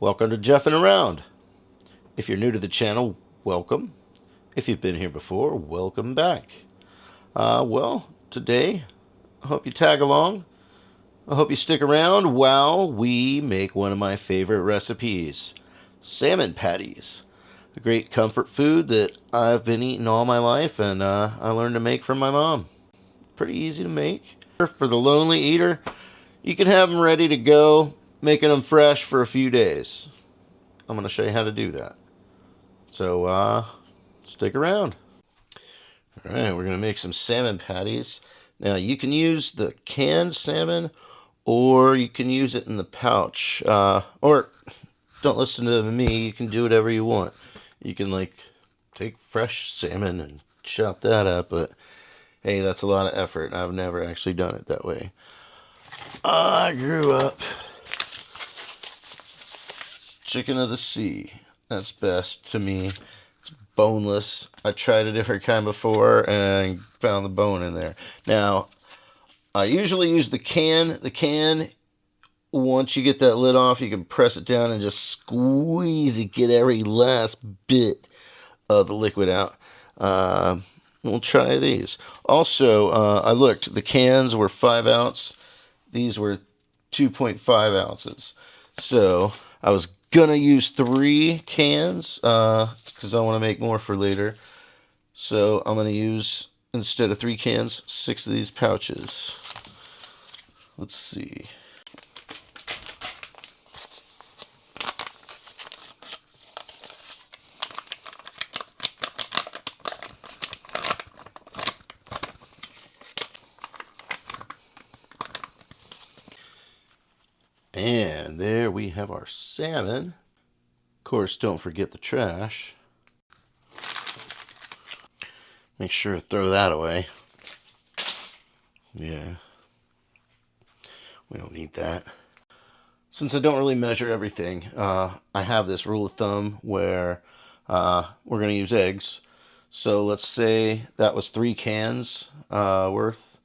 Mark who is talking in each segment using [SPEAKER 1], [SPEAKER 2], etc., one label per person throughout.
[SPEAKER 1] Welcome to Jeffinaround. If you're new to the channel, welcome. If you've been here before, welcome back. Today, I hope you tag along. I hope you stick around while we make one of my favorite recipes, salmon patties. A great comfort food that I've been eating all my life, and I learned to make from my mom. Pretty easy to make. For the lonely eater, you can have them ready to go, making them fresh for a few days. I'm going to show you how to do that. So, stick around. All right, we're going to make some salmon patties. Now, you can use the canned salmon, or you can use it in the pouch. Or, don't listen to me, you can do whatever you want. You can, take fresh salmon and chop that up, but hey, that's a lot of effort. I've never actually done it that way. I grew up chicken of the sea. That's best to me. It's boneless. I tried a different kind before and found the bone in there. Now, I usually use the can. The can, once you get that lid off, you can press it down and just squeeze it, get every last bit of the liquid out. We'll try these. Also, I looked. The cans were 5 ounce. These were 2.5 ounces. So I was gonna use 3 cans because I want to make more for later. So I'm gonna use, instead of 3 cans, 6 of these pouches. Let's see. And there we have our salmon. Of course, don't forget the trash. Make sure to throw that away. Yeah. We don't need that. Since I don't really measure everything, I have this rule of thumb where we're going to use eggs. So let's say that was 3 cans worth.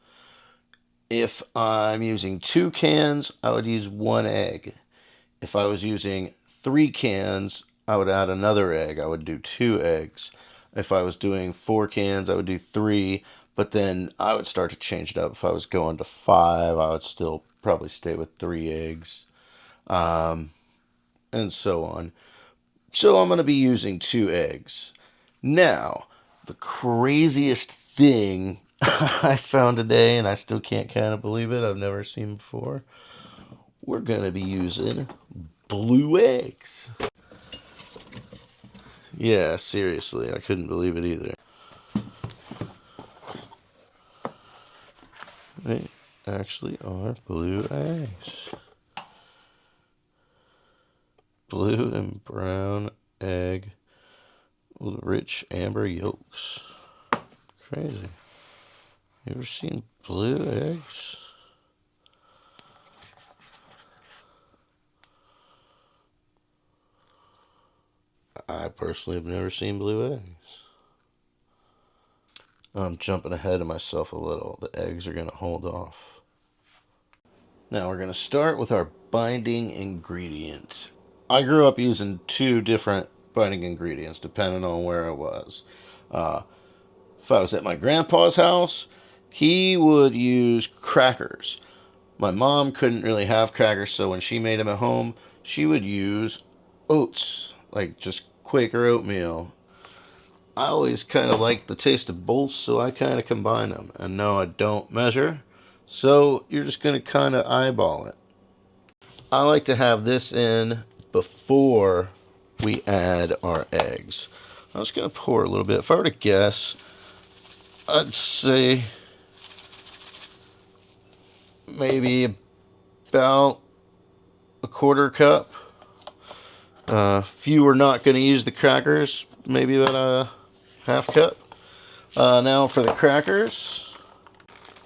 [SPEAKER 1] If I'm using 2 cans, I would use 1 egg. If I was using 3 cans, I would add another egg. I would do 2 eggs. If I was doing 4 cans, I would do 3. But then I would start to change it up. If I was going to 5, I would still probably stay with 3 eggs. And so on. So I'm going to be using 2 eggs. Now, the craziest thing I found today, and I still can't kind of believe it, I've never seen before. We're going to be using blue eggs. Yeah, seriously, I couldn't believe it either. They actually are blue eggs. Blue and brown egg with rich amber yolks. Crazy. You ever seen blue eggs? I personally have never seen blue eggs. I'm jumping ahead of myself a little. The eggs are going to hold off. Now we're going to start with our binding ingredient. I grew up using 2 different binding ingredients depending on where I was. If I was at my grandpa's house, he would use crackers. My mom couldn't really have crackers, so when she made them at home, she would use oats, like just Quaker oatmeal. I always kind of liked the taste of both, so I kind of combine them. And no, I don't measure, so you're just going to kind of eyeball it. I like to have this in before we add our eggs. I'm just going to pour a little bit. If I were to guess, I'd say maybe about a 1/4 cup. If you were not going to use the crackers, maybe about a 1/2 cup. Now for the crackers.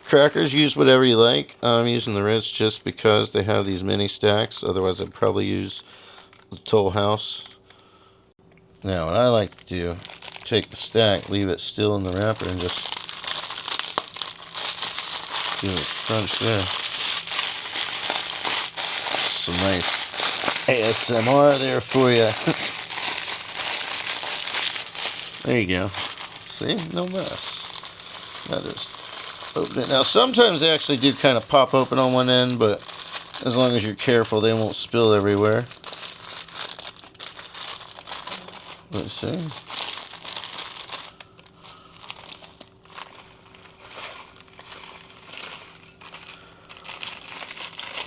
[SPEAKER 1] Crackers, use whatever you like. I'm using the Ritz just because they have these mini stacks. Otherwise, I'd probably use the Toll House. Now, what I like to do, take the stack, leave it still in the wrapper, and just do a crunch there. Some nice ASMR there for you. There you go. See? No mess. I just open it. Now, sometimes they actually do kind of pop open on one end, but as long as you're careful, they won't spill everywhere. Let's see.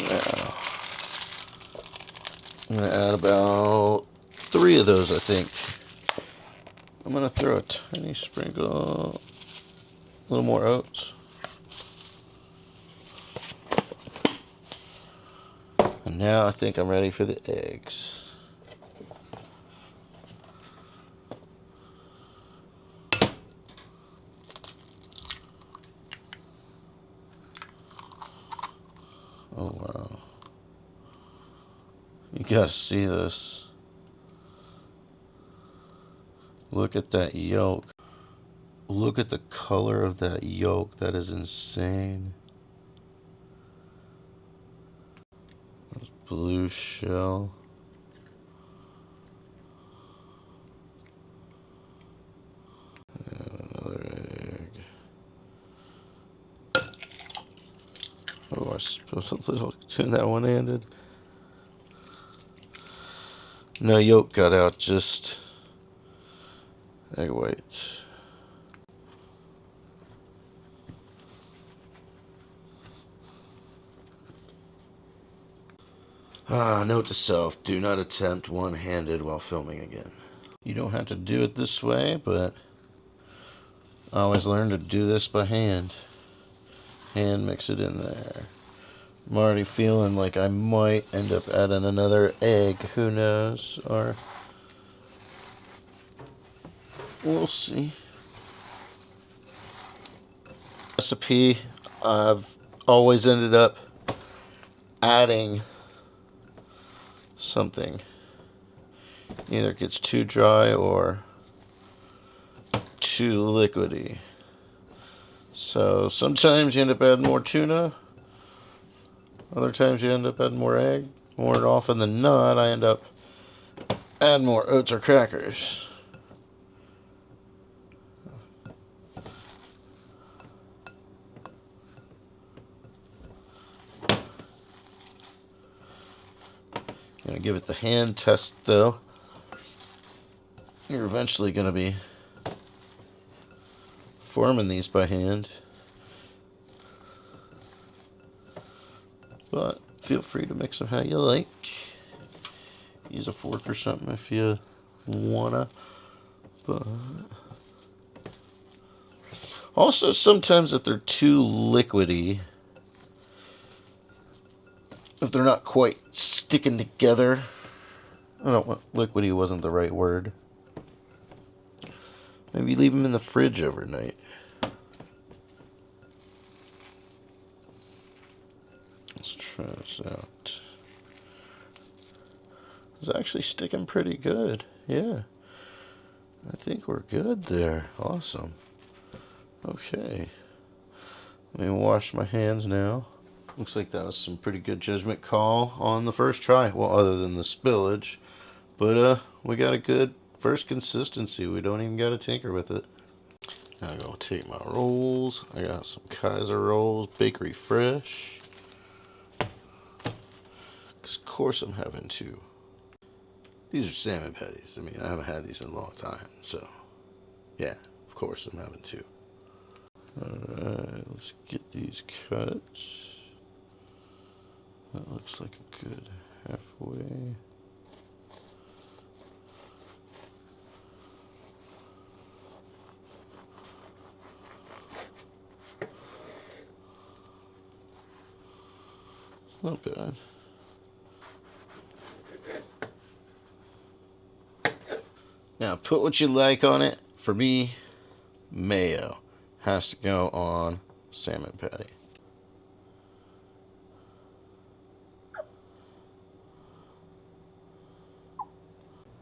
[SPEAKER 1] Now, I'm going to add about 3 of those, I think. I'm going to throw a tiny sprinkle, a little more oats. And now I think I'm ready for the eggs. Oh, wow. You gotta see this. Look at that yolk. Look at the color of that yolk. That is insane. This blue shell. And another egg. Oh, I suppose a little too that one-handed. No yolk got out, just egg whites. Note to self, do not attempt one-handed while filming again. You don't have to do it this way, but I always learn to do this by hand. Hand mix it in there. I'm already feeling like I might end up adding another egg. Who knows? Or we'll see. Recipe, I've always ended up adding something. Either it gets too dry or too liquidy. So sometimes you end up adding more tuna. Other times you end up adding more egg. More often than not, I end up adding more oats or crackers. Gonna give it the hand test though. You're eventually gonna be forming these by hand, but feel free to mix them how you like. Use a fork or something if you wanna. But also sometimes if they're too liquidy, if they're not quite sticking together, I don't want liquidy wasn't the right word. Maybe leave them in the fridge overnight. Let's try this out. It's actually sticking pretty good. Yeah. I think we're good there. Awesome. Okay. Let me wash my hands now. Looks like that was some pretty good judgment call on the first try. Well, other than the spillage. But we got a good first consistency. We don't even got to tinker with it. Now I'm going to take my rolls. I got some Kaiser rolls, bakery fresh. Because of course I'm having 2. These are salmon patties. I mean, I haven't had these in a long time. So, yeah, of course I'm having 2. Alright, let's get these cuts. That looks like a good halfway. Not bad. Now, put what you like on it. For me, mayo has to go on salmon patty.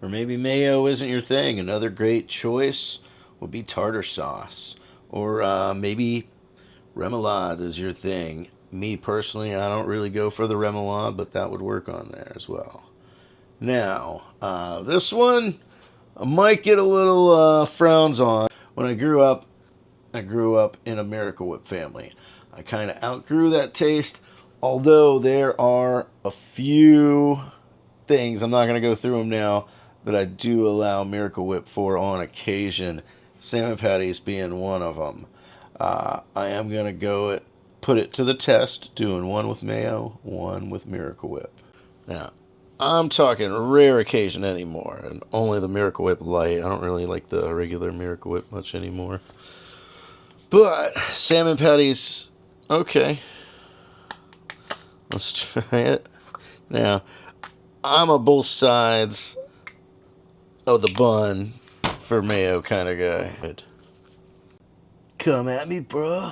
[SPEAKER 1] Or maybe mayo isn't your thing. Another great choice would be tartar sauce. Or maybe remoulade is your thing. Me personally, I don't really go for the remoulade, but that would work on there as well. Now, this one I might get a little frowns on. When I grew up in a Miracle Whip family. I kind of outgrew that taste, although there are a few things, I'm not going to go through them now, that I do allow Miracle Whip for on occasion. Salmon patties being one of them. I am going to put it to the test, doing one with mayo, one with Miracle Whip. Now, I'm talking rare occasion anymore, and only the Miracle Whip Light. I don't really like the regular Miracle Whip much anymore. But salmon patties, okay. Let's try it. Now, I'm a both sides of the bun for mayo kind of guy. Come at me, bro.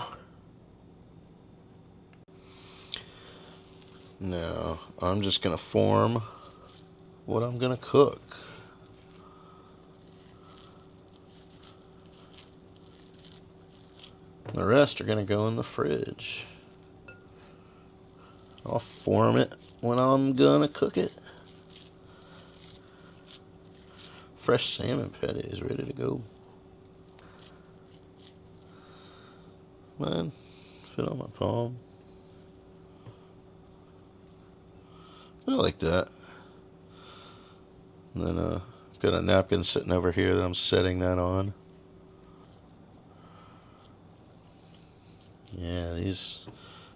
[SPEAKER 1] Now, I'm just going to form what I'm going to cook. The rest are going to go in the fridge. I'll form it when I'm going to cook it. Fresh salmon patties ready to go. Man, fit on my palm. I like that. And then I've got a napkin sitting over here that I'm setting that on. Yeah, these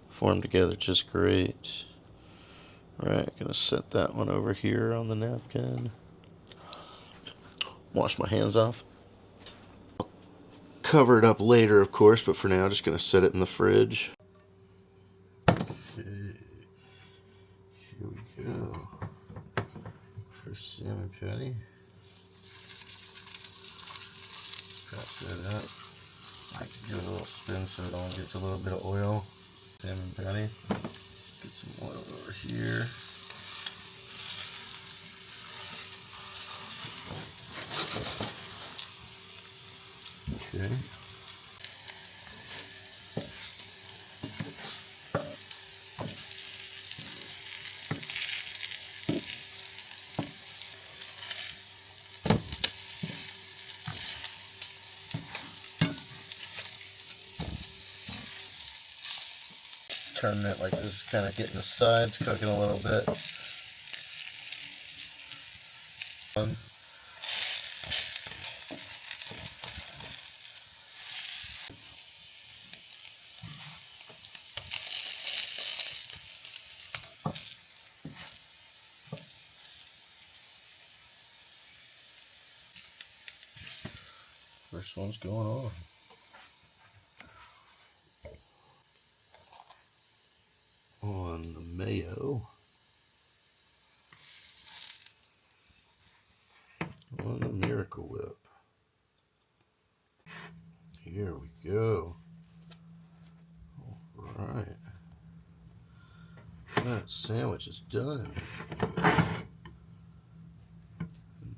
[SPEAKER 1] form together just great. Alright, gonna set that one over here on the napkin. Wash my hands off. Cover it up later, of course, but for now, just gonna set it in the fridge. Okay, here we go. First salmon patty. Crack that up. I like to give it a little spin so it all gets a little bit of oil. Salmon patty. Get some oil over here. Okay. Turning it like this, kind of getting the sides cooking a little bit. First one's going on. On the mayo. On the Miracle Whip. Here we go. Alright. That sandwich is done.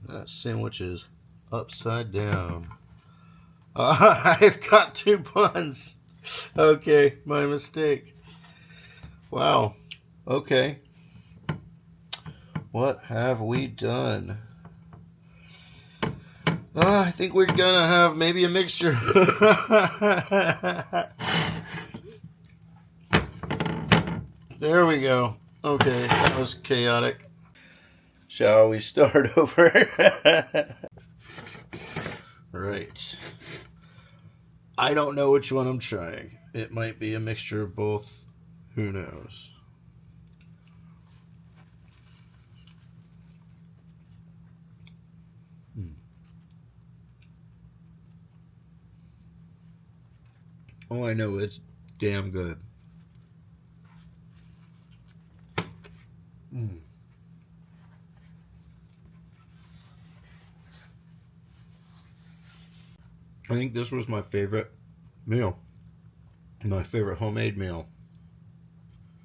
[SPEAKER 1] That sandwich is upside down. I've got two buns. Okay, my mistake. Wow. Okay. What have we done? I think we're gonna have maybe a mixture. There we go. Okay, that was chaotic. Shall we start over? Right. I don't know which one I'm trying. It might be a mixture of both. Who knows? Oh, I know, it's damn good. I think this was my favorite meal. My favorite homemade meal.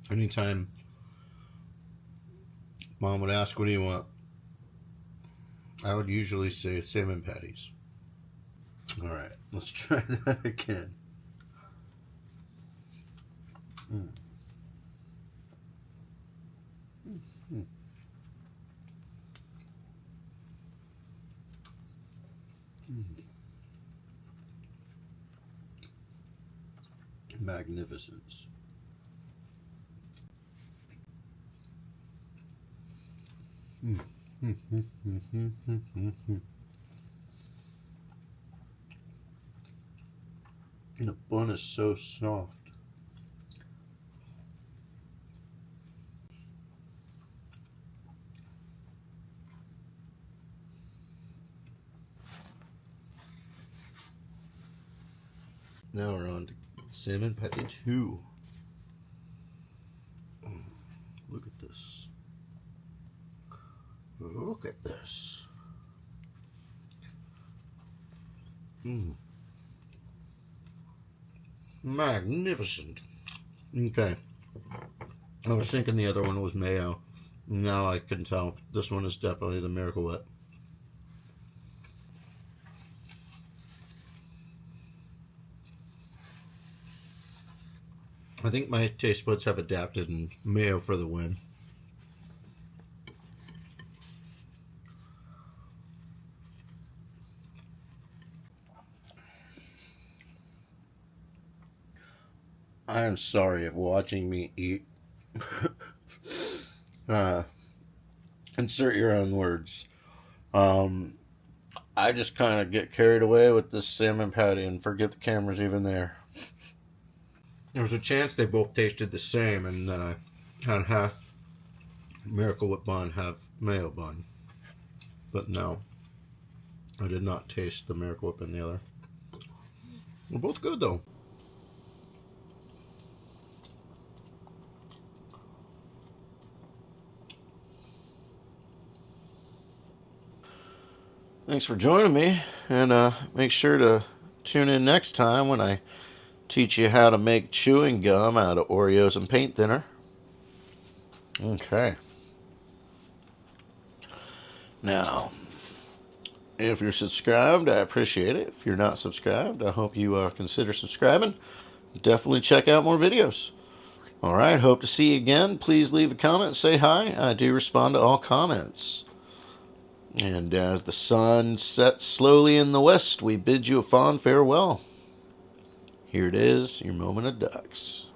[SPEAKER 1] Anytime Mom would ask, what do you want? I would usually say salmon patties. Alright, let's try that again. Magnificence. And the bun is so soft. Now we're on to Salmon Patty 2. Look at this. Look at this. Magnificent. Okay. I was thinking the other one was mayo. Now I can tell. This one is definitely the Miracle Whip. I think my taste buds have adapted, and mayo for the win. I am sorry if watching me eat. Insert your own words. I just kind of get carried away with this salmon patty and forget the camera's even there. There was a chance they both tasted the same, and then I had half Miracle Whip bun, half mayo bun. But no, I did not taste the Miracle Whip in the other. They're both good though. Thanks for joining me, and make sure to tune in next time when I teach you how to make chewing gum out of Oreos and paint thinner. Okay. Now, if you're subscribed, I appreciate it. If you're not subscribed, I hope you consider subscribing. Definitely check out more videos. All right, hope to see you again. Please leave a comment, say hi. I do respond to all comments. And as the sun sets slowly in the west, we bid you a fond farewell. Here it is, your moment of ducks.